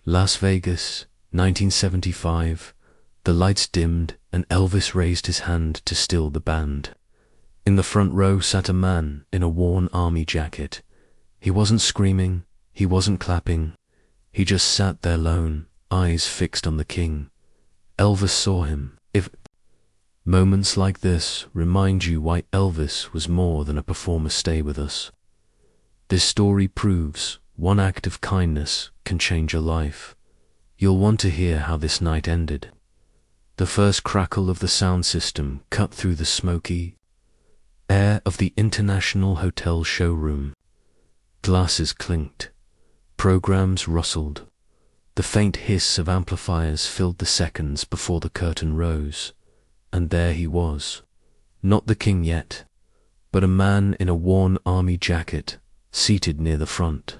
Las Vegas, 1975. The lights dimmed and Elvis raised his hand to still the band. In the front row sat a man in a worn army jacket. He wasn't screaming, he wasn't clapping. He just sat there alone, eyes fixed on the king. Elvis saw him. If moments like this remind you why Elvis was more than a performer, stay with us. This story proves one act of kindness can change a life. You'll want to hear how this night ended. The first crackle of the sound system cut through the smoky air of the International Hotel showroom. Glasses clinked. Programs rustled. The faint hiss of amplifiers filled the seconds before the curtain rose. And there he was. Not the king yet, but a man in a worn army jacket, seated near the front.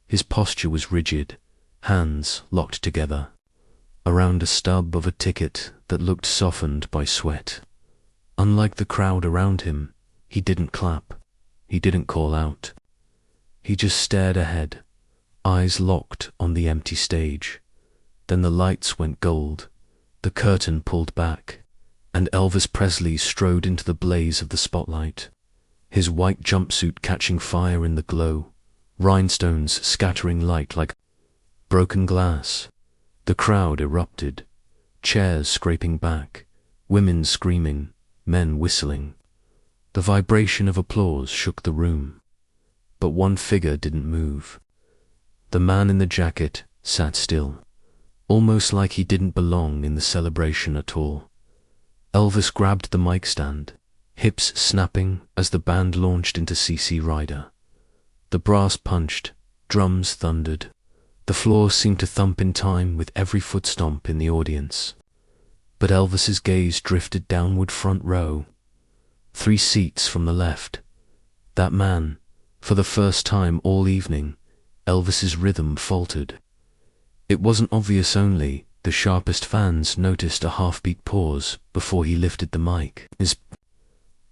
His posture was rigid, hands locked together, around a stub of a ticket that looked softened by sweat. Unlike the crowd around him, he didn't clap, he didn't call out. He just stared ahead, eyes locked on the empty stage. Then the lights went gold, the curtain pulled back, and Elvis Presley strode into the blaze of the spotlight, his white jumpsuit catching fire in the glow, rhinestones scattering light like broken glass. The crowd erupted, chairs scraping back, women screaming, men whistling. The vibration of applause shook the room, but one figure didn't move. The man in the jacket sat still, almost like he didn't belong in the celebration at all. Elvis grabbed the mic stand, hips snapping as the band launched into CC Rider. The brass punched, drums thundered. The floor seemed to thump in time with every foot stomp in the audience. But Elvis's gaze drifted downward, front row, 3 seats from the left. That man, for the first time all evening, Elvis's rhythm faltered. It wasn't obvious, only the sharpest fans noticed a half-beat pause before he lifted the mic. His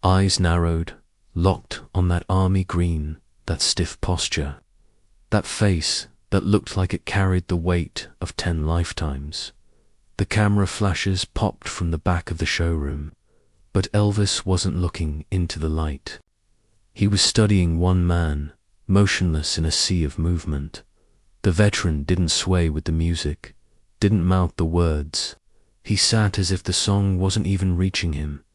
eyes narrowed, locked on that army green, that stiff posture, that face that looked like it carried the weight of 10 lifetimes. The camera flashes popped from the back of the showroom, but Elvis wasn't looking into the light. He was studying one man, motionless in a sea of movement. The veteran didn't sway with the music, didn't mouth the words. He sat as if the song wasn't even reaching him,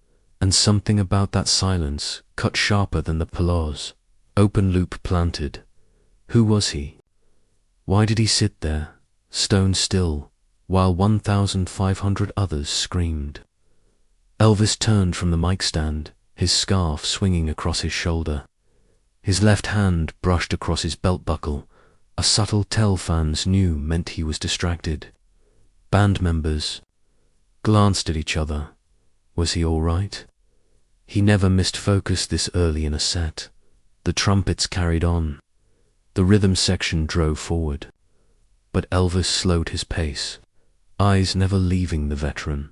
and something about that silence cut sharper than the applause. Open loop planted. Who was he? Why did he sit there, stone still, while 1,500 others screamed? Elvis turned from the mic stand, his scarf swinging across his shoulder. His left hand brushed across his belt buckle, a subtle tell fans knew meant he was distracted. Band members glanced at each other. Was he all right? He never missed focus this early in a set. The trumpets carried on. The rhythm section drove forward. But Elvis slowed his pace, eyes never leaving the veteran.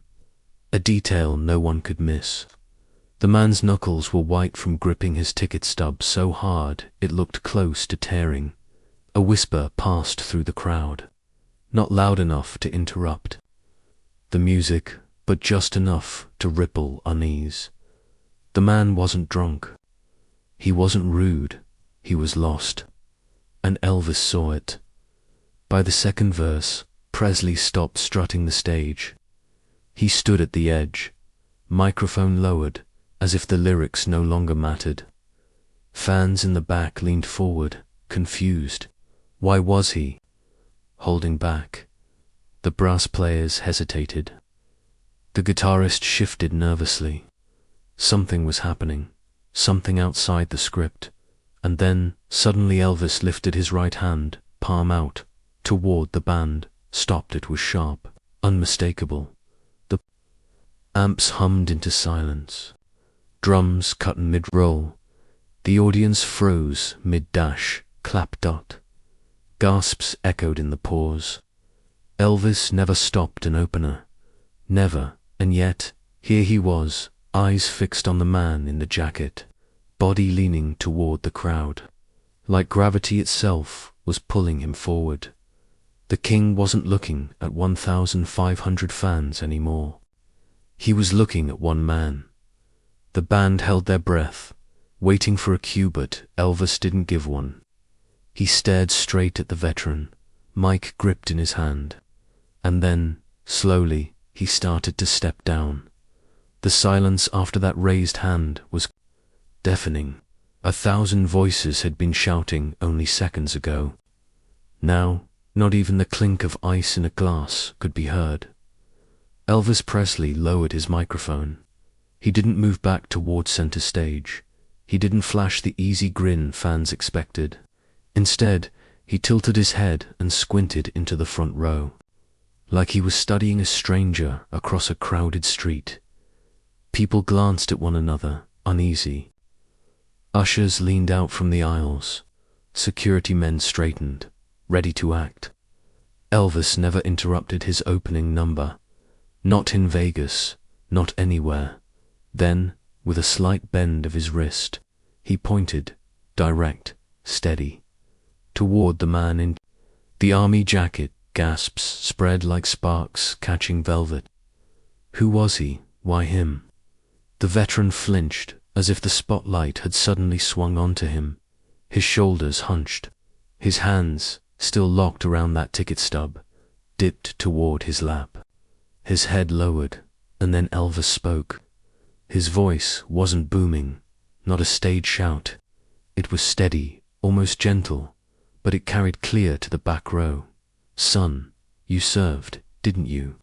A detail no one could miss. The man's knuckles were white from gripping his ticket stub so hard it looked close to tearing. A whisper passed through the crowd, not loud enough to interrupt the music, but just enough to ripple unease. The man wasn't drunk. He wasn't rude. He was lost. And Elvis saw it. By the second verse, Presley stopped strutting the stage. He stood at the edge, microphone lowered, as if the lyrics no longer mattered. Fans in the back leaned forward, confused. Why was he holding back? The brass players hesitated. The guitarist shifted nervously. Something was happening, something outside the script. And then, suddenly Elvis lifted his right hand, palm out, toward the band, stopped. It was sharp, unmistakable. The amps hummed into silence. Drums cut mid-roll. The audience froze mid-dash, clap dot. Gasps echoed in the pause. Elvis never stopped an opener. Never, and yet, here he was, eyes fixed on the man in the jacket, body leaning toward the crowd, like gravity itself was pulling him forward. The king wasn't looking at 1,500 fans anymore. He was looking at one man. The band held their breath, waiting for a cue, but Elvis didn't give one. He stared straight at the veteran, mic gripped in his hand. And then, slowly, he started to step down. The silence after that raised hand was deafening. 1,000 voices had been shouting only seconds ago. Now, not even the clink of ice in a glass could be heard. Elvis Presley lowered his microphone. He didn't move back toward center stage. He didn't flash the easy grin fans expected. Instead, he tilted his head and squinted into the front row, like he was studying a stranger across a crowded street. People glanced at one another, uneasy. Ushers leaned out from the aisles. Security men straightened, ready to act. Elvis never interrupted his opening number. Not in Vegas, not anywhere. Then, with a slight bend of his wrist, he pointed, direct, steady, toward the man in the army jacket. Gasps spread like sparks catching velvet. Who was he? Why him? The veteran flinched, as if the spotlight had suddenly swung onto him. His shoulders hunched. His hands, still locked around that ticket stub, dipped toward his lap. His head lowered, and then Elvis spoke. His voice wasn't booming, not a stage shout. It was steady, almost gentle, but it carried clear to the back row. "Son, you served, didn't you?"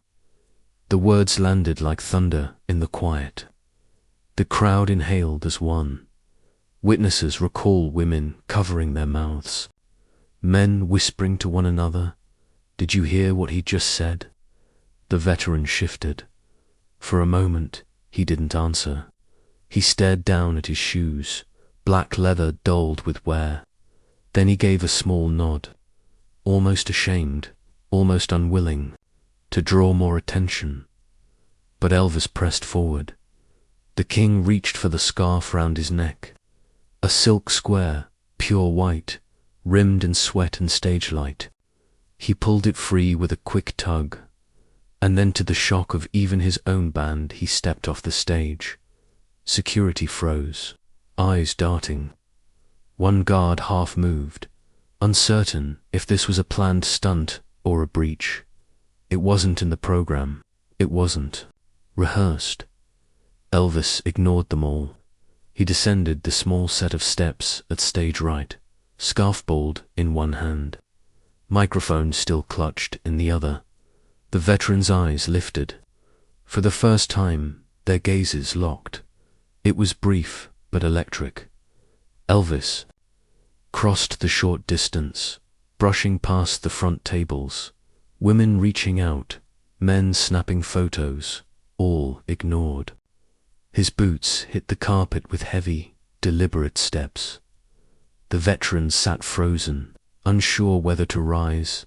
The words landed like thunder in the quiet. The crowd inhaled as one. Witnesses recall women covering their mouths, men whispering to one another, "Did you hear what he just said?" The veteran shifted. For a moment, he didn't answer. He stared down at his shoes, black leather dulled with wear. Then he gave a small nod, almost ashamed, almost unwilling, to draw more attention. But Elvis pressed forward. The king reached for the scarf round his neck. A silk square, pure white, rimmed in sweat and stage light. He pulled it free with a quick tug, and then to the shock of even his own band, he stepped off the stage. Security froze, eyes darting. One guard half moved, uncertain if this was a planned stunt or a breach. It wasn't in the program. It wasn't rehearsed. Elvis ignored them all. He descended the small set of steps at stage right, scarf balled in one hand, microphone still clutched in the other. The veteran's eyes lifted. For the first time, their gazes locked. It was brief but electric. Elvis crossed the short distance, brushing past the front tables, women reaching out, men snapping photos, all ignored. His boots hit the carpet with heavy, deliberate steps. The veteran sat frozen, unsure whether to rise,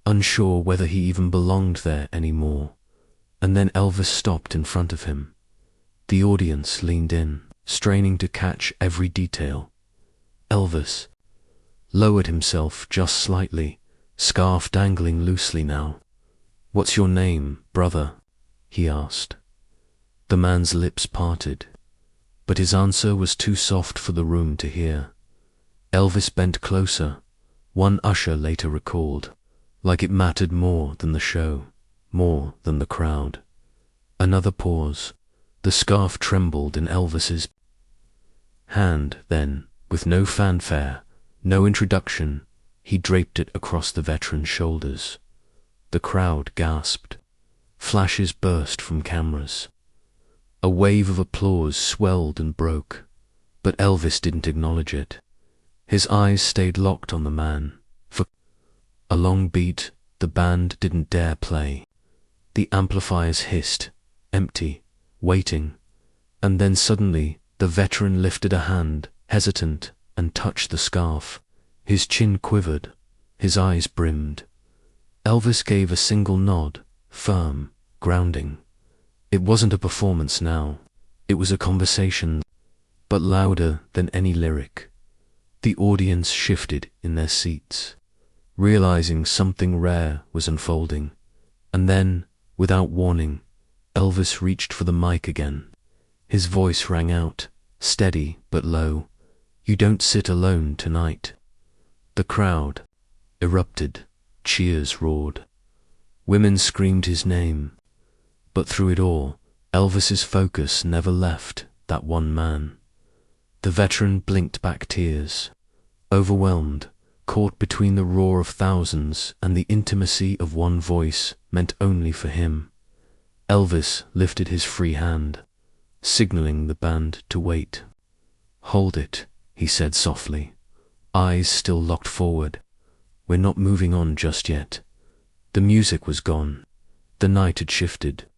unsure whether he even belonged there anymore. And then Elvis stopped in front of him. The audience leaned in, straining to catch every detail. Elvis lowered himself just slightly, scarf dangling loosely now. "What's your name, brother?" he asked. The man's lips parted, but his answer was too soft for the room to hear. Elvis bent closer, one usher later recalled, like it mattered more than the show, more than the crowd. Another pause. The scarf trembled in Elvis's hand, then, with no fanfare, no introduction, he draped it across the veteran's shoulders. The crowd gasped. Flashes burst from cameras. A wave of applause swelled and broke, but Elvis didn't acknowledge it. His eyes stayed locked on the man. For a long beat, the band didn't dare play. The amplifiers hissed, empty, waiting, and then suddenly the veteran lifted a hand, hesitant, and touched the scarf. His chin quivered, his eyes brimmed. Elvis gave a single nod, firm, grounding. It wasn't a performance now. It was a conversation, but louder than any lyric. The audience shifted in their seats. realizing something rare was unfolding. And then, without warning, Elvis reached for the mic again. His voice rang out, steady but low. "You don't sit alone tonight." The crowd erupted, cheers roared. Women screamed his name. But through it all, Elvis's focus never left that one man. The veteran blinked back tears, overwhelmed, caught between the roar of thousands and the intimacy of one voice meant only for him. Elvis lifted his free hand, signaling the band to wait. "Hold it," he said softly, eyes still locked forward. "We're not moving on just yet." The music was gone. The night had shifted,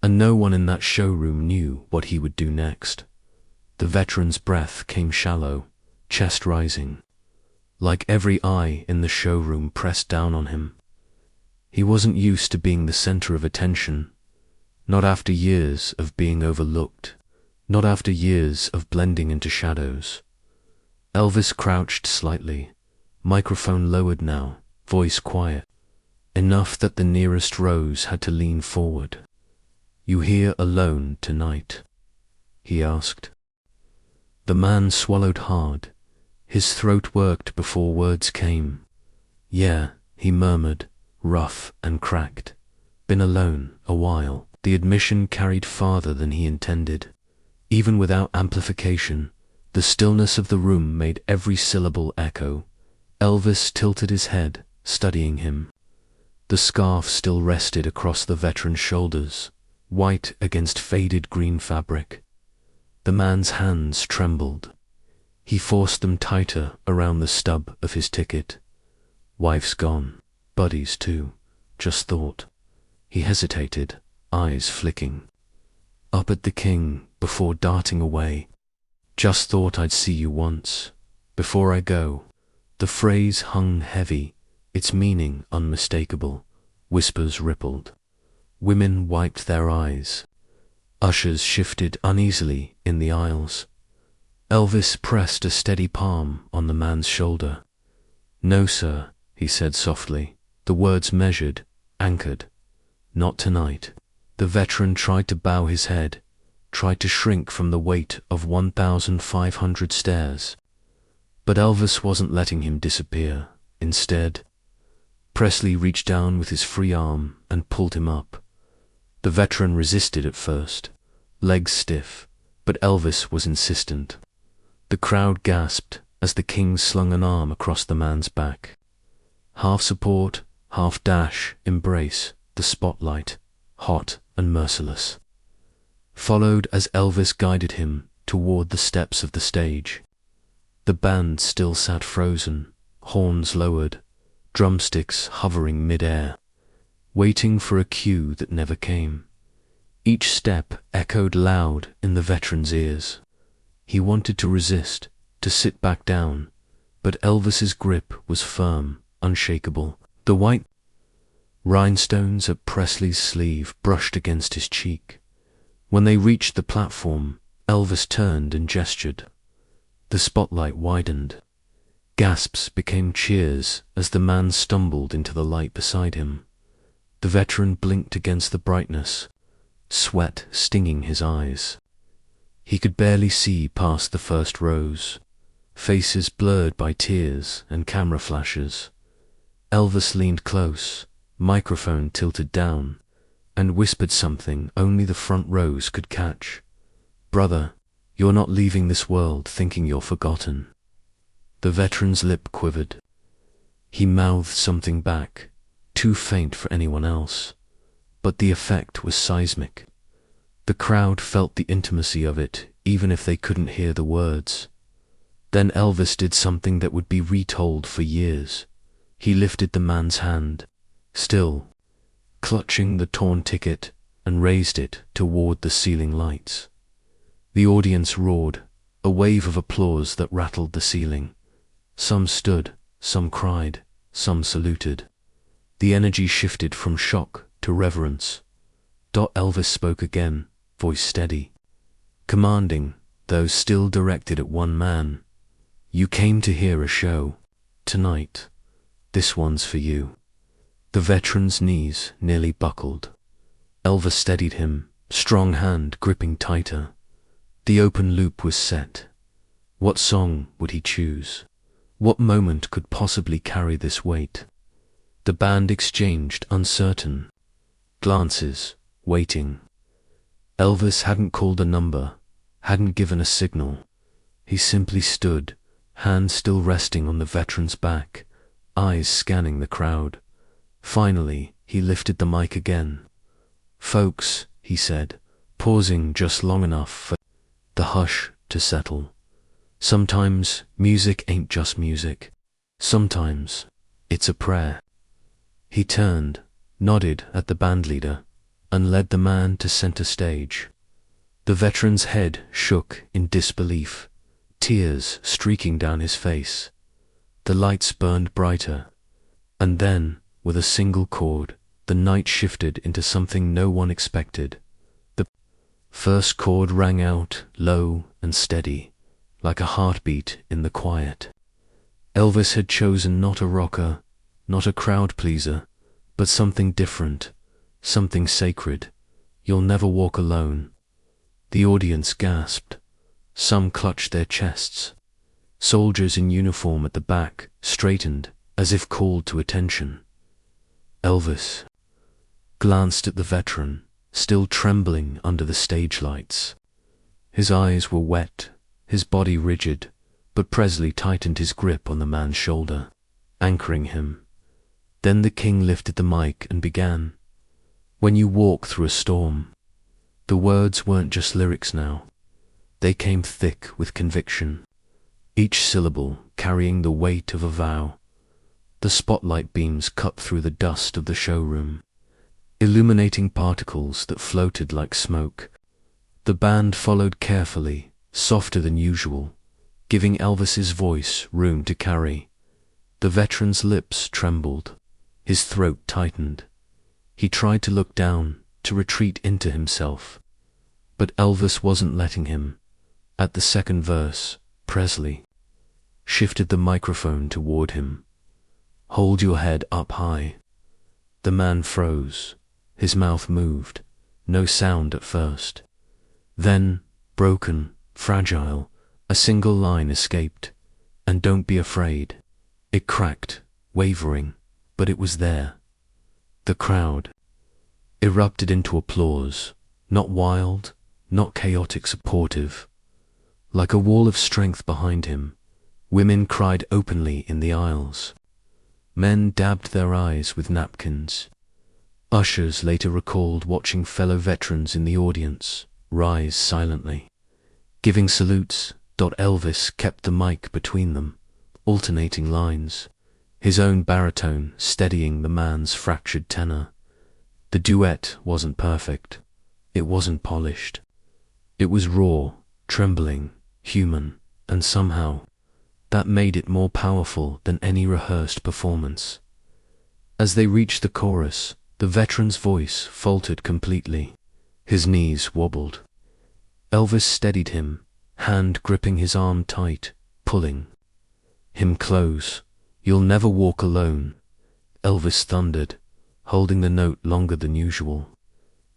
and no one in that showroom knew what he would do next. The veteran's breath came shallow, chest rising, like every eye in the showroom pressed down on him. He wasn't used to being the center of attention, not after years of being overlooked, not after years of blending into shadows. Elvis crouched slightly, microphone lowered now, voice quiet, enough that the nearest rows had to lean forward. "You here alone tonight?" he asked. The man swallowed hard. His throat worked before words came. "Yeah," he murmured, rough and cracked. "Been alone a while." The admission carried farther than he intended. Even without amplification, the stillness of the room made every syllable echo. Elvis tilted his head, studying him. The scarf still rested across the veteran's shoulders, white against faded green fabric. The man's hands trembled. He forced them tighter around the stub of his ticket. "Wife's gone, buddies too, just thought." He hesitated, eyes flicking up at the king before darting away. "Just thought I'd see you once, before I go." The phrase hung heavy, its meaning unmistakable. Whispers rippled. Women wiped their eyes. Ushers shifted uneasily in the aisles. Elvis pressed a steady palm on the man's shoulder. "No, sir," he said softly, the words measured, anchored. "Not tonight." The veteran tried to bow his head, tried to shrink from the weight of 1,500 stares. But Elvis wasn't letting him disappear. Instead, Presley reached down with his free arm and pulled him up. The veteran resisted at first, legs stiff, but Elvis was insistent. The crowd gasped as the king slung an arm across the man's back. Half support, half dash, embrace, the spotlight, hot and merciless. Followed as Elvis guided him toward the steps of the stage. The band still sat frozen, horns lowered, drumsticks hovering mid-air, waiting for a cue that never came. Each step echoed loud in the veteran's ears. He wanted to resist, to sit back down, but Elvis's grip was firm, unshakable. The white rhinestones at Presley's sleeve brushed against his cheek. When they reached the platform, Elvis turned and gestured. The spotlight widened. Gasps became cheers as the man stumbled into the light beside him. The veteran blinked against the brightness, sweat stinging his eyes. He could barely see past the first rows, faces blurred by tears and camera flashes. Elvis leaned close, microphone tilted down, and whispered something only the front rows could catch. "Brother, you're not leaving this world thinking you're forgotten." The veteran's lip quivered. He mouthed something back, too faint for anyone else, but the effect was seismic. The crowd felt the intimacy of it, even if they couldn't hear the words. Then Elvis did something that would be retold for years. He lifted the man's hand, still clutching the torn ticket, and raised it toward the ceiling lights. The audience roared, a wave of applause that rattled the ceiling. Some stood, some cried, some saluted. The energy shifted from shock to reverence. Elvis spoke again, voice steady, commanding, though still directed at one man. "You came to hear a show tonight. This one's for you." The veteran's knees nearly buckled. Elvis steadied him, strong hand gripping tighter. The open loop was set. What song would he choose? What moment could possibly carry this weight? The band exchanged uncertain glances, waiting. Elvis hadn't called a number, hadn't given a signal. He simply stood, hands still resting on the veteran's back, eyes scanning the crowd. Finally, he lifted the mic again. "Folks," he said, pausing just long enough for the hush to settle. "Sometimes music ain't just music. Sometimes it's a prayer." He turned, nodded at the bandleader, and led the man to center stage. The veteran's head shook in disbelief, tears streaking down his face. The lights burned brighter, and then, with a single chord, the night shifted into something no one expected. The first chord rang out, low and steady, like a heartbeat in the quiet. Elvis had chosen not a rocker, not a crowd pleaser, but something different, something sacred. "You'll never walk alone." The audience gasped. Some clutched their chests. Soldiers in uniform at the back straightened, as if called to attention. Elvis glanced at the veteran, still trembling under the stage lights. His eyes were wet, his body rigid, but Presley tightened his grip on the man's shoulder, anchoring him. Then the king lifted the mic and began. "When you walk through a storm." The words weren't just lyrics now. They came thick with conviction, each syllable carrying the weight of a vow. The spotlight beams cut through the dust of the showroom, illuminating particles that floated like smoke. The band followed carefully, softer than usual, giving Elvis's voice room to carry. The veteran's lips trembled, his throat tightened. He tried to look down, to retreat into himself. But Elvis wasn't letting him. At the second verse, Presley shifted the microphone toward him. "Hold your head up high." The man froze. His mouth moved. No sound at first. Then, broken, fragile, a single line escaped. "And don't be afraid." It cracked, wavering, but it was there. The crowd erupted into applause, not wild, not chaotic supportive. Like a wall of strength behind him, women cried openly in the aisles. Men dabbed their eyes with napkins. Ushers later recalled watching fellow veterans in the audience rise silently, giving salutes. Elvis kept the mic between them, alternating lines, his own baritone steadying the man's fractured tenor. The duet wasn't perfect. It wasn't polished. It was raw, trembling, human, and somehow that made it more powerful than any rehearsed performance. As they reached the chorus, the veteran's voice faltered completely. His knees wobbled. Elvis steadied him, hand gripping his arm tight, pulling him close. "You'll never walk alone," Elvis thundered, holding the note longer than usual,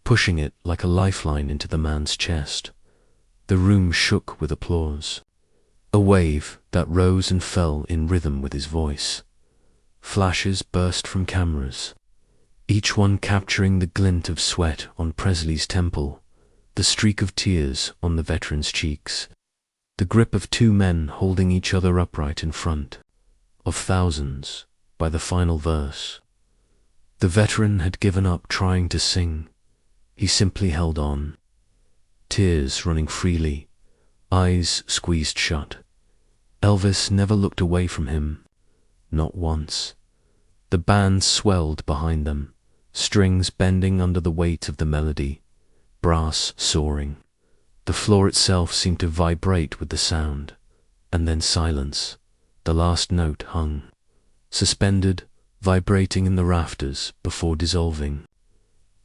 pushing it like a lifeline into the man's chest. The room shook with applause, a wave that rose and fell in rhythm with his voice. Flashes burst from cameras, each one capturing the glint of sweat on Presley's temple, the streak of tears on the veteran's cheeks, the grip of two men holding each other upright in front of thousands by the final verse. The veteran had given up trying to sing. He simply held on, tears running freely, eyes squeezed shut. Elvis never looked away from him, not once. The band swelled behind them, strings bending under the weight of the melody, brass soaring. The floor itself seemed to vibrate with the sound, and then silence. The last note hung, suspended, vibrating in the rafters before dissolving.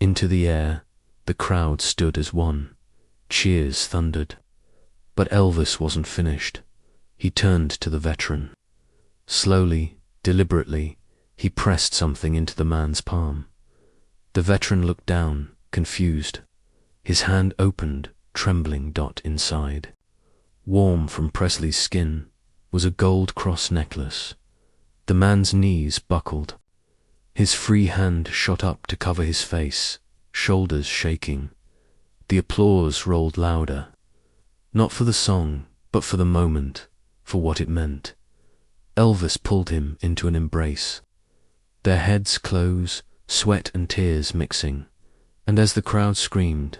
Into the air, the crowd stood as one. Cheers thundered. But Elvis wasn't finished. He turned to the veteran. Slowly, deliberately, He pressed something into the man's palm. The veteran looked down, confused. His hand opened, trembling. Inside, warm from Presley's skin, was a gold cross necklace. The man's knees buckled. His free hand shot up to cover his face, shoulders shaking. The applause rolled louder. Not for the song, but for the moment, for what it meant. Elvis pulled him into an embrace. Their heads close, sweat and tears mixing, and as the crowd screamed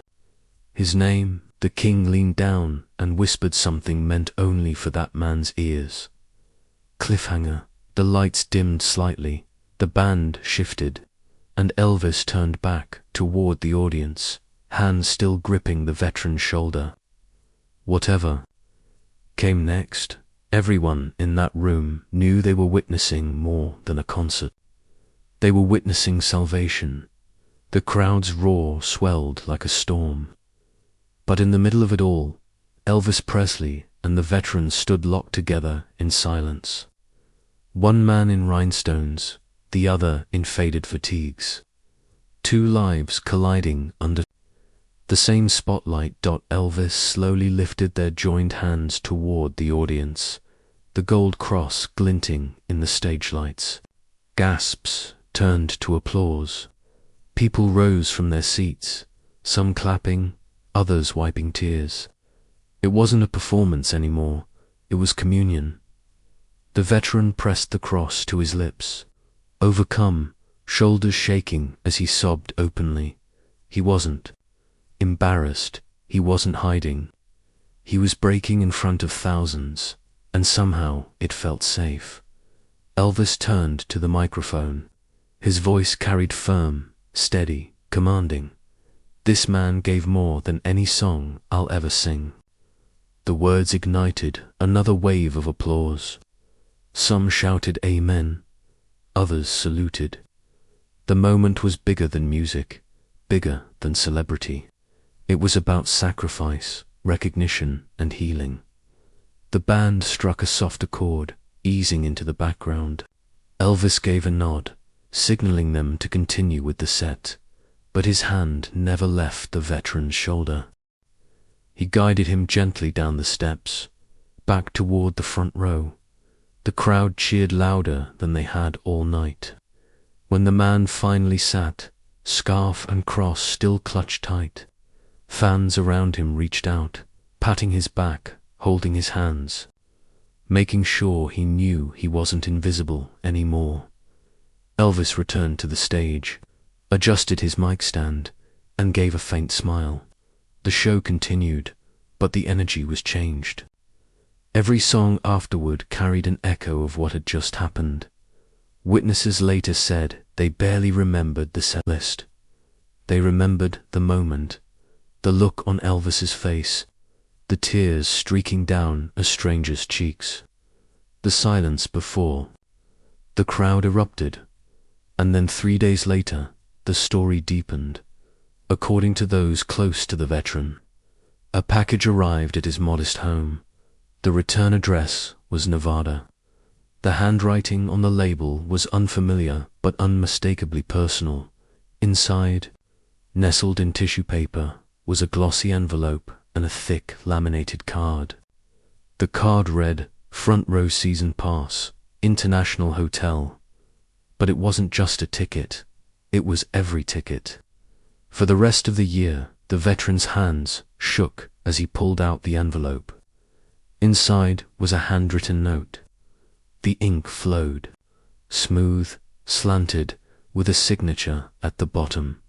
his name, the king leaned down and whispered something meant only for that man's ears. Cliffhanger. The lights dimmed slightly, the band shifted, and Elvis turned back toward the audience, hands still gripping the veteran's shoulder. Whatever came next, everyone in that room knew they were witnessing more than a concert. They were witnessing salvation. The crowd's roar swelled like a storm. But in the middle of it all, Elvis Presley and the veteran stood locked together in silence. One man in rhinestones, the other in faded fatigues. Two lives colliding under the same spotlight. Elvis slowly lifted their joined hands toward the audience, the gold cross glinting in the stage lights. Gasps turned to applause. People rose from their seats, some clapping, others wiping tears. It wasn't a performance anymore, it was communion. The veteran pressed the cross to his lips, overcome, shoulders shaking as he sobbed openly. He wasn't embarrassed, he wasn't hiding. He was breaking in front of thousands, and somehow it felt safe. Elvis turned to the microphone. His voice carried firm, steady, commanding. This man gave more than any song I'll ever sing. The words ignited another wave of applause. Some shouted amen, others saluted. The moment was bigger than music, bigger than celebrity. It was about sacrifice, recognition, and healing. The band struck a softer chord, easing into the background. Elvis gave a nod, signaling them to continue with the set, but his hand never left the veteran's shoulder. He guided him gently down the steps, back toward the front row. The crowd cheered louder than they had all night. When the man finally sat, scarf and cross still clutched tight, fans around him reached out, patting his back, holding his hands, making sure he knew he wasn't invisible anymore. Elvis returned to the stage, adjusted his mic stand, and gave a faint smile. The show continued, but the energy was changed. Every song afterward carried an echo of what had just happened. Witnesses later said they barely remembered the set list. They remembered the moment, the look on Elvis's face, the tears streaking down a stranger's cheeks, the silence before. The crowd erupted, and then 3 days later, the story deepened. According to those close to the veteran, a package arrived at his modest home. The return address was Nevada. The handwriting on the label was unfamiliar but unmistakably personal. Inside, nestled in tissue paper, was a glossy envelope and a thick laminated card. The card read, "Front Row Season Pass, International Hotel." But it wasn't just a ticket, it was every ticket. For the rest of the year, the veteran's hands shook as he pulled out the envelope. Inside was a handwritten note. The ink flowed, smooth, slanted, with a signature at the bottom.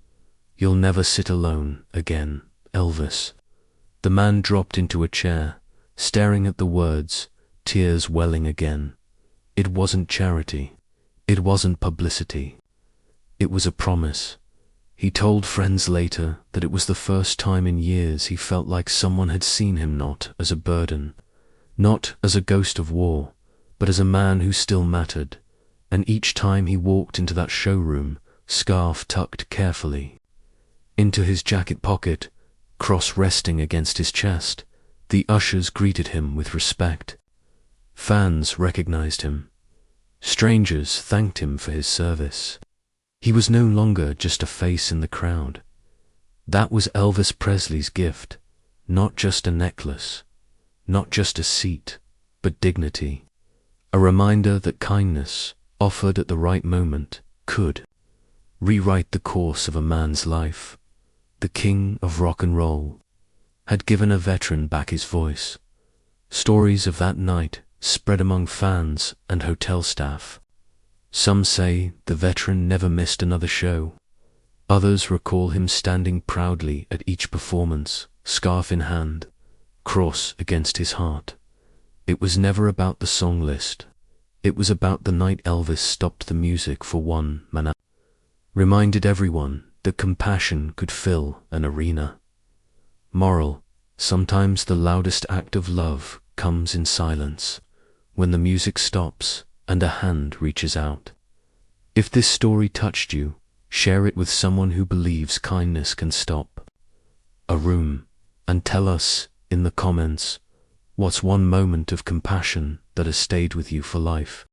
"You'll never sit alone again, Elvis." The man dropped into a chair, staring at the words, tears welling again. It wasn't charity. It wasn't publicity. It was a promise. He told friends later that it was the first time in years he felt like someone had seen him not as a burden, not as a ghost of war, but as a man who still mattered. And each time he walked into that showroom, scarf tucked carefully into his jacket pocket, cross resting against his chest, the ushers greeted him with respect. Fans recognized him. Strangers thanked him for his service. He was no longer just a face in the crowd. That was Elvis Presley's gift, not just a necklace, not just a seat, but dignity. A reminder that kindness, offered at the right moment, could rewrite the course of a man's life. The king of rock and roll had given a veteran back his voice. Stories of that night spread among fans and hotel staff. Some say the veteran never missed another show. Others recall him standing proudly at each performance, scarf in hand, cross against his heart. It was never about the song list. It was about the night Elvis stopped the music for one man, reminded everyone that compassion could fill an arena. Moral: sometimes the loudest act of love comes in silence, when the music stops and a hand reaches out. If this story touched you, share it with someone who believes kindness can stop a room, and tell us in the comments what's one moment of compassion that has stayed with you for life.